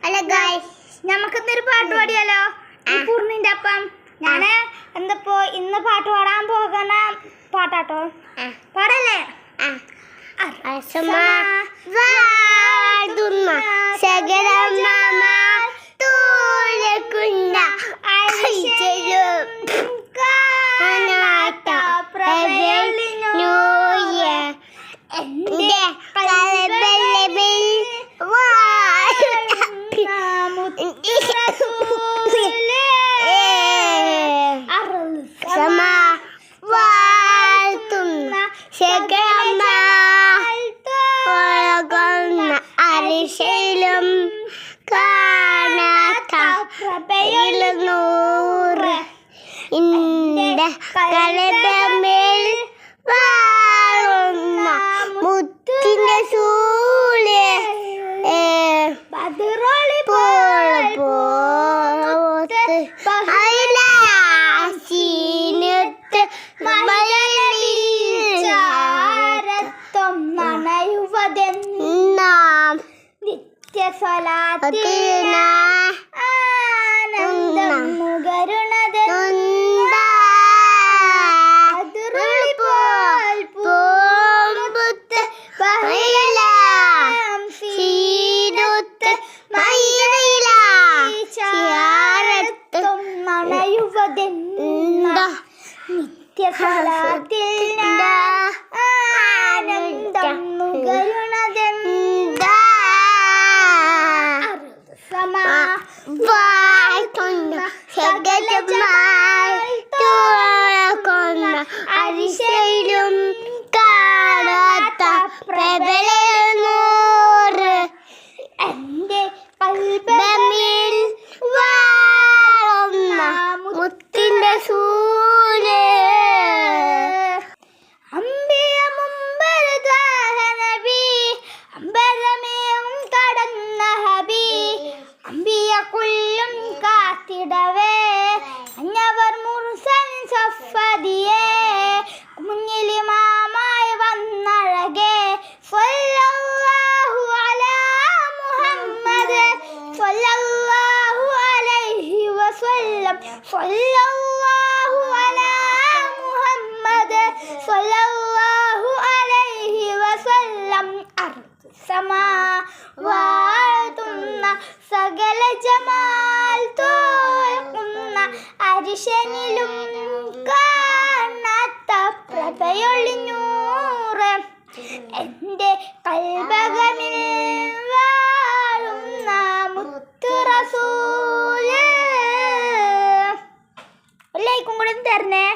Hello guys, നമുക്കിന്നൊരു പാട്ട് പാടിയാലോ? പൂർണ്ണിന്റെ അപ്പം ഞാന് ഇന്ന് പാട്ട് പാടാൻ പോകുന്ന പാട്ടാട്ടോ. പാടല്ലേ? അരിശയിലും കാണാത്ത നൂറ് ഇന്റെ കലതമേൽ വാഴുന്ന മുത്തിന്റെ സൂര്യ ആനന്ദം നുകരുണത് നിത്യഫലത്തിൽ ആനന്ദം നുകരുണത് അരിശയിലും കാണാത്ത പ്രബലനൂറ് എന്റെ കൽബമിൽ വാഴുന്ന മുത്തിന്റെ സൂര്യ അമ്പിയ മുമ്പരുദാഹനബി അമ്പരമേവും കടന്ന ഹബി അമ്പിയ കുല്ലും കാത്തിടവേ അഞ്ഞവർ മുർസൽ സഫദിയേ മുന്നിലിമാമായി വന്നഴകേ സ്വല്ലല്ലാഹു അലാ മുഹമ്മദ് സ്വല്ലല്ലാഹു അലൈഹി വസല്ലം സ്വല്ലല്ലാഹു അലാ മുഹമ്മദ് സ്വല്ലല്ലാഹു അലൈഹി വസല്ലം സമാവാതുന്ന സകല ജമാൽ തോൽക്കുന്ന അരിശനിലും കാണാത്ത പ്രഭയൊളിഞ്ഞൂറ് എന്റെ കൽബകമിൽ വാഴുന്ന മുത്തു റസൂല്. ഒരു ലൈക്കും കൂടെ തരണേ.